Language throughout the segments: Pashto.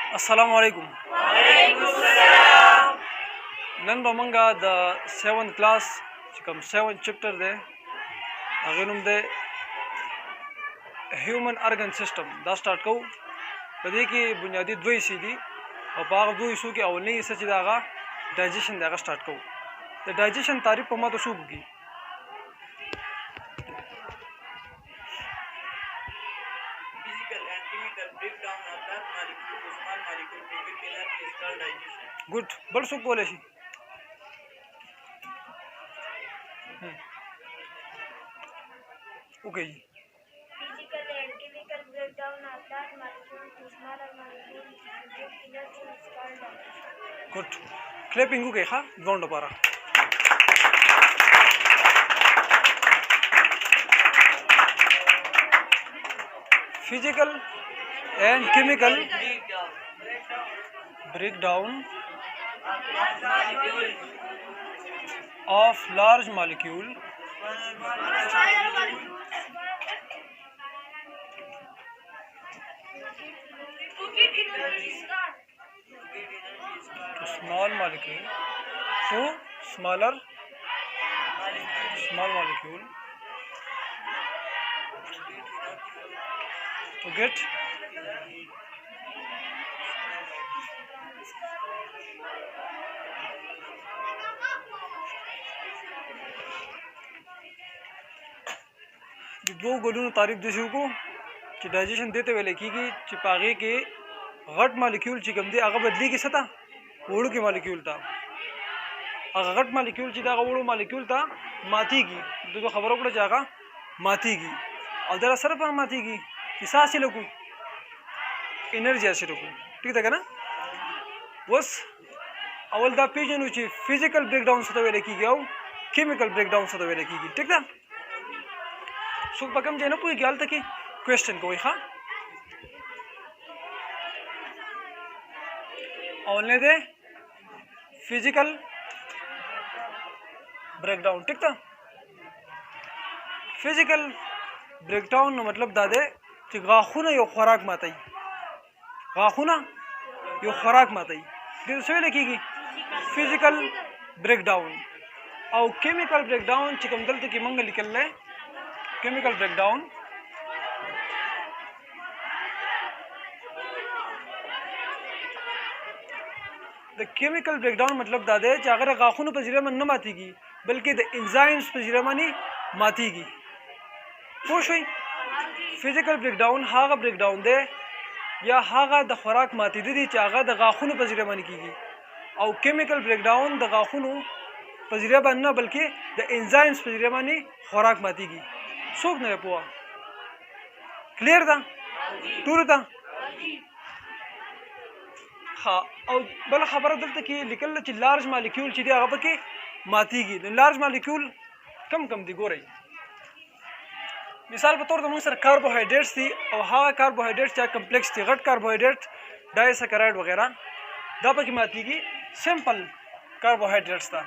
अस्सलाम वालेकुम। नन बमंगा द 7th क्लास कम 7 चैप्टर दे अगेनुम दे ह्यूमन ऑर्गन सिस्टम दा स्टार्ट को बदे की बुनियादी दुई सीधी और बाग दुई सू के अवल नहीं सच दागा डाइजेशन दागा स्टार्ट को द डाइजेशन तारीफ पमा तो सूख की गुड बड़ सुख बोले सी ओके जी Physical and chemical breakdown of that molecule to smaller molecules to give energy is called digestion. Good clapping को कहा ग्राउंड पारा physical and chemical breakdown of large molecule to small molecule to small molecule to get दो गोलून तारीफ देसी को कि डाइजेशन देते वेले की चिपागे के घट मालिक्यूल चिकम दे आगे बदली की सता वोड़ू की मालिक्यूल था अगर घट मालिक्यूल चिदा वोड़ू मालिक्यूल था माथी की तो खबरों को जागा माथी की और जरा सर पर माथी की सांस से लोगों एनर्जी ऐसे लोगों ठीक है ना बस अवल दा पेजन उची फिजिकल ब्रेकडाउन सता वेले की गया केमिकल ब्रेकडाउन सता वेले की ठीक है सुख पकम जे ना पूरी ग्याल तक की क्वेश्चन को हाँ और दे फिजिकल ब्रेकडाउन ठीक था फिजिकल ब्रेकडाउन मतलब दादे कि गाखुना यो खुराक माताई गाखुना यो खुराक माताई फिर से लिखीगी फिजिकल ब्रेकडाउन और केमिकल ब्रेकडाउन चिकम दल की मंगल निकल ले chemical breakdown the chemical breakdown मतलब दादे अगर गाखुन पजीरा में न मातीगी बल्कि द एंजाइम्स पजीरा में नहीं मातीगी खुश हुई फिजिकल ब्रेकडाउन हागा ब्रेकडाउन दे या हागा द खुराक माती दी चागा द गाखुन पजीरा में कीगी और केमिकल ब्रेकडाउन द गाखुन पजीरा में न बल्कि द एंजाइम्स पजीरा में नहीं खुराक मातीगी सोख नहीं पुआ क्लियर था टूर था हाँ और बल खबर दलता कि निकल लार्ज मालिक्यूल चीज़ें आगे के माती की लार्ज मालिक्यूल कम कम दी गो रही मिसाल के तौर पर सर कार्बोहाइड्रेट्स थी और हाँ कार्बोहाइड्रेट्स चाहे कम्प्लेक्स थी घट कार्बोहाइड्रेट डाइसैकेराइड वगैरह दापा की माती की सिंपल कार्बोहाइड्रेट्स था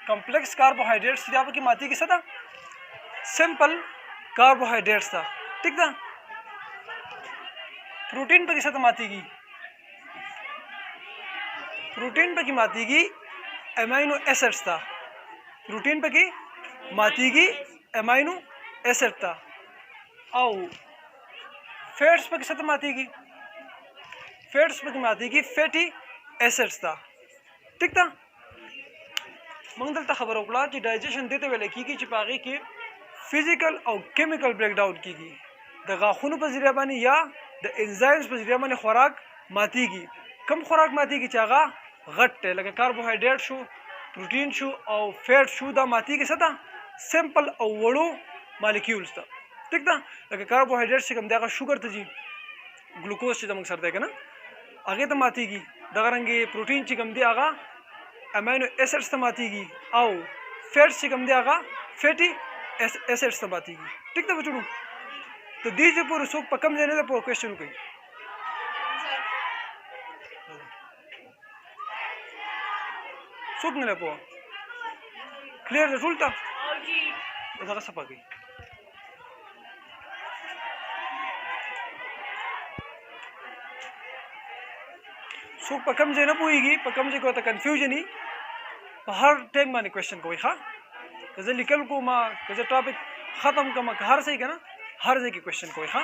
कम्प्लेक्स कार्बोहाइड्रेट्स थी दापा की माती की सदा सिंपल कार्बोहाइड्रेट्स था ठीक था प्रोटीन पर किसा माती की प्रोटीन पर की माती की एमाइनो एसिड्स था प्रोटीन पर की माती की एमाइनो एसिड था और फैट्स पर किसा माती की फैट्स पर की माती की फैटी एसिड्स था ठीक था मंगल तक खबर उकला कि डाइजेशन देते वेले की चिपागी की फिजिकल और केमिकल ब्रेकडाउन की द गाखुन पर जरिया बानी या द एंजाइम्स पर जरिया बानी खुराक माती की कम खुराक माती की चागा घट है लगे कार्बोहाइड्रेट शू प्रोटीन शू और फैट शू दा माती की सता सिंपल और वड़ो मालिक्यूल्स था ठीक था लगे कार्बोहाइड्रेट से कम देगा शुगर था जी ग्लूकोज से दमक सर देगा ना आगे तो माती की दगरंगे प्रोटीन से कम दे आगा अमाइनो एसिड्स तो माती की आओ फैट से कम दे आगा फैटी एसिड्स तो माती की ठीक था बचड़ू तो दीजिए पूरे सुख पकम देने से पूरा क्वेश्चन कोई सुख नहीं पो क्लियर रिजल्ट था सपा गई सो په کوم ځای نه پوهېږي په کوم ځای کې ورته کنفیوژن وي په هر ټایم باندې کوېشن کوئ ښه که زه لیکل کوم که زه ټاپک ختم کړم که هر ځای که نه هر ځای کې کوېشن کوئ ښه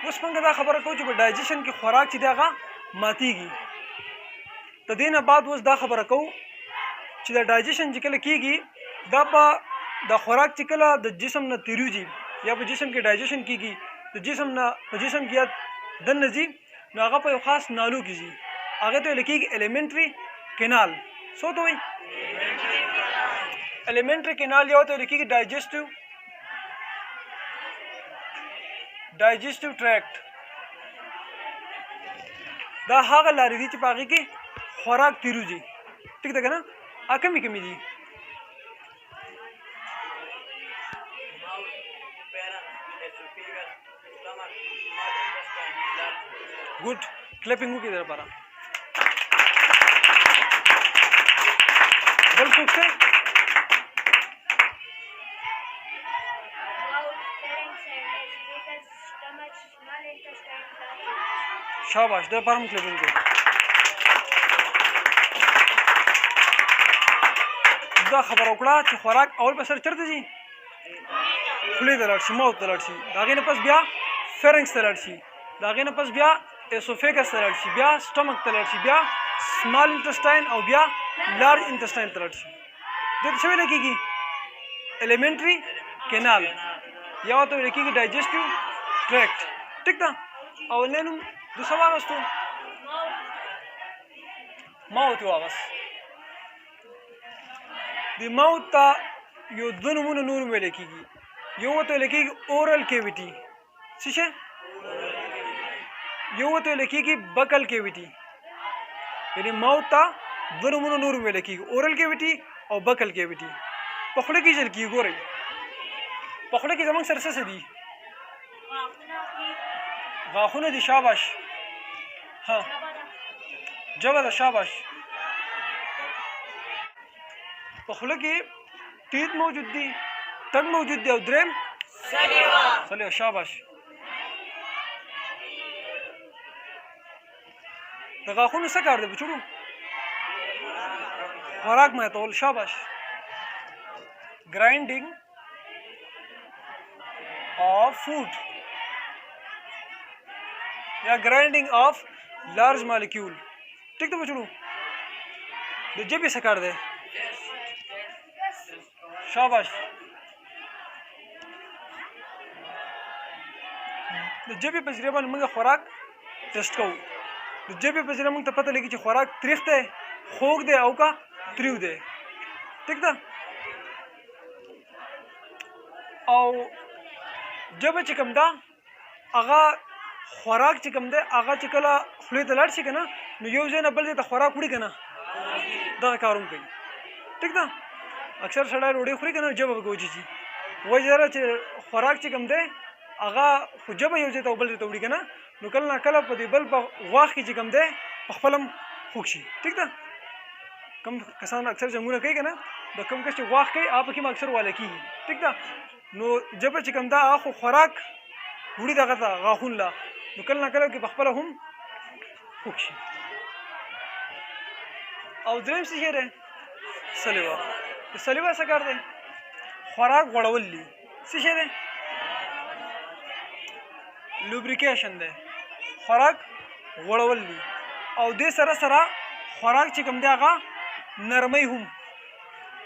اوس موږ دا خبره کوو چې په ډایجیشن کې خوراک چې دی هغه ماتېږي د دې نه بعد اوس دا خبره کوو چې د ډایجیشن چې کله کېږي دا په د خوراک چې کله د جسم نه تېرېږي یا په جسم کې ډایجیشن کېږي د جسم نه په جسم کې یا دننه ځي نو هغه په یو خاص نالو کې ځي هغې ته ویل کېږي ایلیمنټري کینال څه ته وایي ایلیمنټري کینال یو ته ویل کېږي ډایجسټیو ټریکټ دا هغه لارې دي چې په هغې کې خوراک تېرېږي ټیک ده که نه کمی کمی دي ګوډ کلپینګ وکړئ در لپاره بل څوک څه شاباش در لپاره هم کلپینګ وکړئ دا خبره وکړه چې خوراک اول په سر چېرته ځي خولې ته لاړ شي ماوت ته لاړ شي د هغې نه پس بیا فیرنګس ته لاړ شي د هغې نه پس بیا اسوفیګس ته لاړ شي بیا سټمک ته لاړ شي بیا سمال انټسټاین او بیا لارج انټسټاین ته لاړ شي دې ته څه ویل کېږي ایلیمنټري کینال یا ورته ویل کېږي ډایجسټیو ټریکټ ټیک ده اولنی نوم د څه واغستو ماوت یې واغست د ماوت ته یو دوه نومونه نور ویلی کېږي یو ورته ویلی کېږي اورل کیویټي څه شی یو ورته ویلی کېږي بکل کیویټي یعنې ماوت ته دوه نومونه نور ویلی کېږي اورل کیویټي او بکل کیویټي په خوله کې ژر کېږي ګورئ په خوله کې زموږ سره څه دي غاښونه دي شاباش ها ژبه ده شاباش په خوله کې تیت موجود دي ټنګ موجود دی او دریم سلیوه شاباش د غاښونو څه کار دی بچوړو خوراک ماتول شاباش grinding of food یا grinding of large molecule ٹھیک ده بچوړو د ژبې څه کار دی شاباش د ژبې په ذریعه باندې موږ خوراک ټیسټ کوو د ژبې په ذریعه موږ ته پته لګي چې خوراک تریخ دی خوږ دی او که تریو دی ټیک ده او ژبه چې کوم ده هغه خوراک چې کوم دی هغه چې کله خولې ته لاړ شي که نه نو یو ځای نه بل ځای ته خوراک وړي که نه دغه کار هم کوي ټیک ده اکثر سړی ډوډۍ خوري که نه ژبه پکې وچېږي وجه دا ده چې خوراک چې کوم دی هغه خو ژبه یو ځای ته او بل ځای ته وړي که نه نو کله نه کله په دې بل په غاښ کې چې کوم دی په خپل هم خوږ شي ټیک ده کوم کسان اکثر جنګونه کوي که نه د کوم کس چې غاښ کوي هغه پکې هم اکثر واله کېږي ټیک ده نو ژبه چې کوم ده هغه خو خوراک وړي دغه ته غاښونو له نو کله نه کله کې په خپله هم خوږ شي او دریم څه شی دی سلیوه د سلیوه څه کار دی خوراک غوړول دي څه شی دی لوبریکیشن دی خوراک غوړول دي او دې سره سره خوراک چې کوم دی هغه نرمۍ هم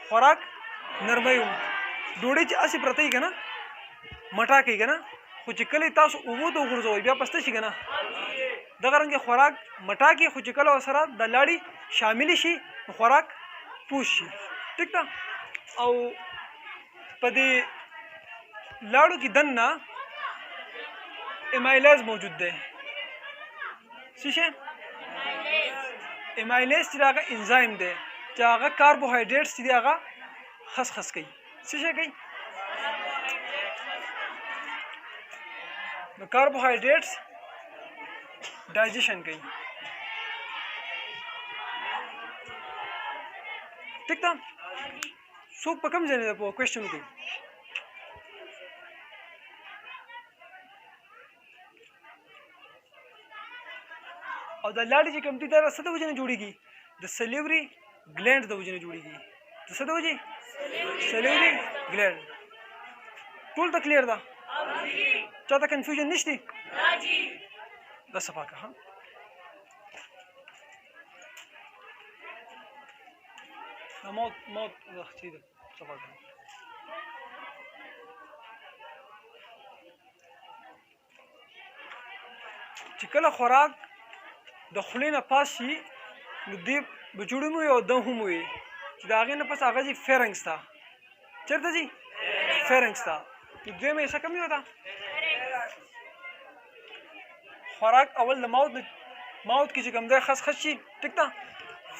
خوراک نرمۍ هم ډوډۍ چې هسې پرته وي که نه مټا کوي که نه خو چې کله تاسو اوبو ته وغورځوئ بیا پسته شي که نه دغه رنګې خوراک مټا کې خو چې کله ورسره د لاړې شاملې شي نو خوراک پوش شي ټیک ده او په دې لاړو کې دننه ایمایلیز موجود دی څه شی ایمایلیز چې هغه انزایم دی چې هغه کاربوهایډریټس چې دی هغه خس کوي څه شی کوي نو کاربوهایډریټس ډایجیشن کوي ٹھیک ده څوک په کوم ځای نه په کوېشن کې او د لاړې چې کوم دي دا څه د وجې نه جوړېږي د سلیوري ګلینډ د وجې نه جوړېږي د څه د وجې سلیوري ګلینډ ټول ته کلیر ده چاته کنفیوژن نشته دا صفا که ها موت چې ده صفا که چې کله خوراک د خولې نه پاس شي نو دې بچوړي مو وي او دم هم وي چې د هغې نه پس هغه ځي فیرنګس ته چېرته ځي فیرنګس ته نو دویمه حصه کوم یو ده خوراک اول د ماوت کې چې کوم دی خس شي ټیک ده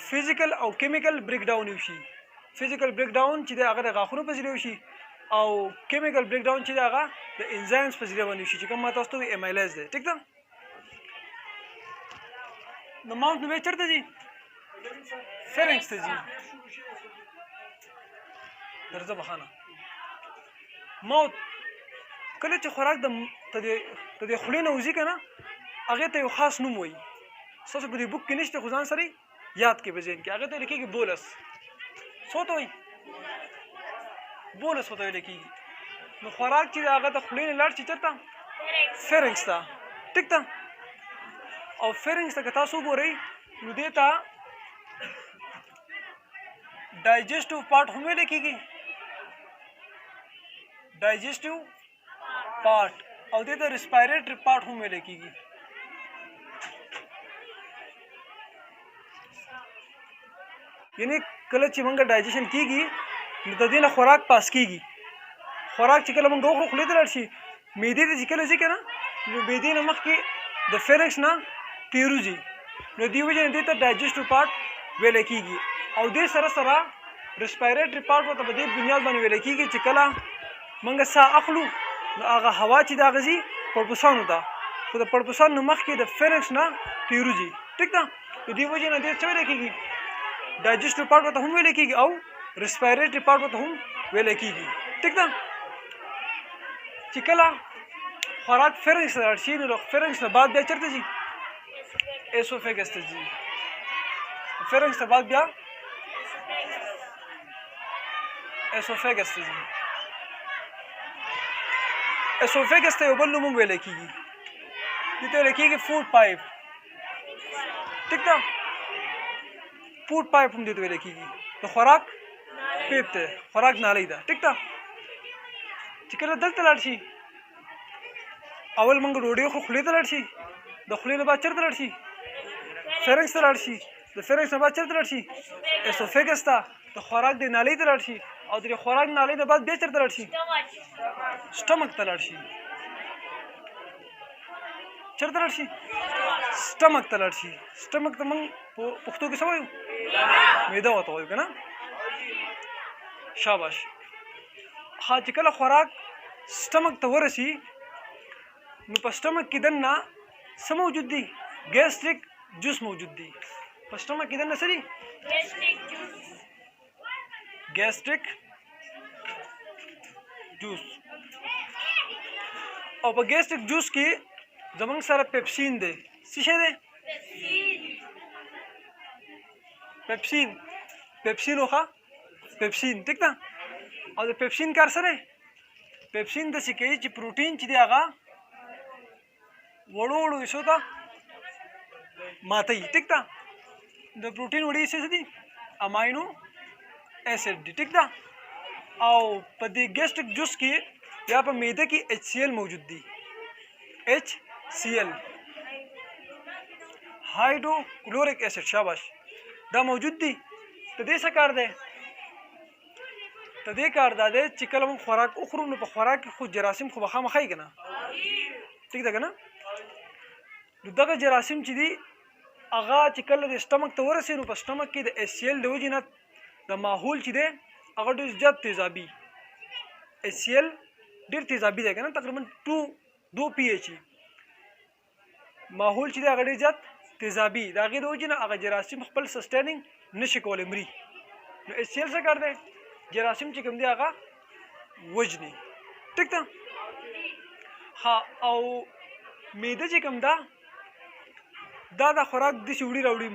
فزیکل او کیمیکل بریک ډاون وشي فزیکل بریک ډاون چې دی هغه د غاښونو په ذریعه وشي او کیمیکل بریک ډاون چې دی هغه د انزایمز په ذریعه باندې وشي چې کوم ما تاسو ته وایي امیلیز دی ټیک ده نو ماوت نو بیا چېرته ځي فیرنګس ته ځي درځه بخانه ماوت کله چې خوراک د دې خولې نه وځي که نه هغې ته یو خاص نوم وایي ستاسو په دې بک کې نشته خو ځان سره یاد کې په ذهن کې هغې ته ویل کېږي بولس څه ته وایي بولس ورته ویل کېږي نو خوراک چې هغه د خولې نه لاړ شي چېرته فیرنګس ته ټیک ده او فیرنګس ته که تاسو وګورئ نو دې ته ډایجسټیو پارټ هم ویل کېږي ډایجسټیو پارټ او دې ته ریسپایریټري پارټ هم ویل کېږي یعنی کله چې موږ ډایجیشن کېږي نو د دې نه خوراک پاس کېږي خوراک چې کله موږ وخورو خولې ته لاړ شي معدې ته چې کله ځي که نه نو معدې نه مخکې د فیرنګس نه تېر وځي نو دې وجې نه دې ته ډایجسټیو پارټ ویلی کېږي او دې سره سره ریسپایریټري پارټ ورته په دې بنیاد باندې ویلی کېږي چې کله موږ ساه اخلو نو هغه هوا چې د هغه ځي پړپوسانو ته خو د پړپوسانو نه مخکې د فیرنګس نه تېر وځي ټیک ده نو دې وجې نه دې څه ویلی کېږي ډایجسټیو پارټ ورته هم ویلی کېږي او ریسپایریټري پارټ ورته هم ویلی کېږي ټیک ده چې کله خوراک فیرنګس ته لاړ شي نو فیرنګس نه بعد بیا چېرته ځي ایسوفیګس ته ځي فیرنګس نه بعد بیا ایسوفیګس ته ځي ایسوفیګس ته یو بل نوم هم ویلی کېږي دې ته ویلی کېږي فوډ پایپ ټیک ده فوډ پایپ هم دې ته ویلی کېږي د خوراک پیپ دی خوراک نالی ده ټیک ده چې کله دلته لاړ شي اول موږ ډوډۍ خو خولې ته لاړ شي د خولې نه بعد چېرته لاړ شي فیرنګس ته لاړ شي د فیرنګس نه بعد چېرته لاړ شي ایسوفیګس ته د خوراک د نالۍ ته لاړ شي او د خوراک نالۍ نه بعد بیا چېرته لاړ شي سټمک ته لاړ شي چېرته لاړ شي سټمک ته لاړ شي سټمک ته موږ په پښتو کې څه وایو معده ورته وایو که نه شاباش ها چې کله خوراک سټمک ته ورسي نو په سټمک کې دننه څه موجود دي ګیسټریک جوس موجود دي په سټمک کې دننه څه دي ګیسټریک جوس او په ګیسټریک جوس کې زمونږ سره پیپسین دی څه شی دی پیپسین وخه پیپسین ټیک ده او د پیپسین کار څه دی پیپسین داسې کوي چې پروټین چې دی هغه وړو وړو حصو ته ماتوي ټیک ده د پروټین وړې حصې څه دي اماینو ایسډ دي ټیک ده او په دې ګیسټریک جوس کې یا په معده کې HCl موجود دي HCl هایډروکلوریک ایسډ شاباش دا موجود دي ته دې څه کار دی ته دې کار دا دی چې کله موږ خوراک وخورو نو په خوراک کې خو جراثیم خو به خامخا یي که نه ټیک ده که نه نو دغه جراثیم چې دي هغه چې کله د سټمک ته ورسي نو په سټمک کې د HCl د وجې نه د ماحول چې دی هغه ډېر زیات تیزابي HCl ډېر تیزابي دی که نه تقریبا 2 pH ماحول چې دی هغه ډېر زیات تیزابي د هغې د وجې نه هغه جراثیم خپل سسټیننګ نشي کولی مري نو HCl څه کار دی जरासीम چې کوم دی هغه وجني ټیک ده ها او معده چې کوم ده دا د خوراک داسې وړي راوړي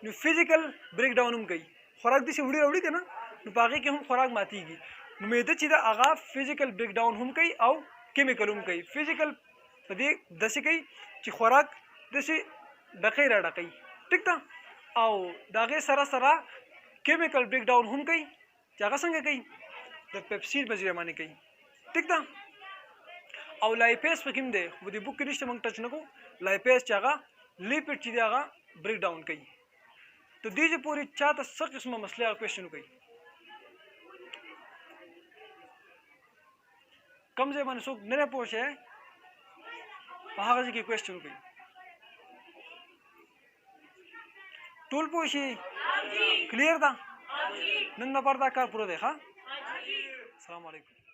نو فزیکل بریک ډاون هم کوي خوراک داسې وړي راوړي که نه نو په هغې کې هم خوراک ماتېږي نو معده چې ده هغه فزیکل بریک ډاون هم کوي او کیمیکل هم کوي فزیکل په دې داسې کوي چې خوراک داسې ډکۍ را ډکوي ټیک ده او د هغې سره سره کیمیکل بریک ډاون هم کوي چې هغه څنګه کوي د پیپسین په ذریعه باندې کوي ټیک ده او لایپیس پکې هم دی خو دې بوک کې نشته موږ ټچ نه کوو لایپیس چې هغه لیپټ چې دی هغه بریک ډاون کوي ته دې چې پورې چاته څه قسمه مسلې هغه کوېشن کوي کم ځای باندې څوک نه دی پوه شوی په هغه ځای کې کوېشن کوي ټول پوه شي کلیر ده نن لپاره دا کار پوره دی ښه السلام علیکم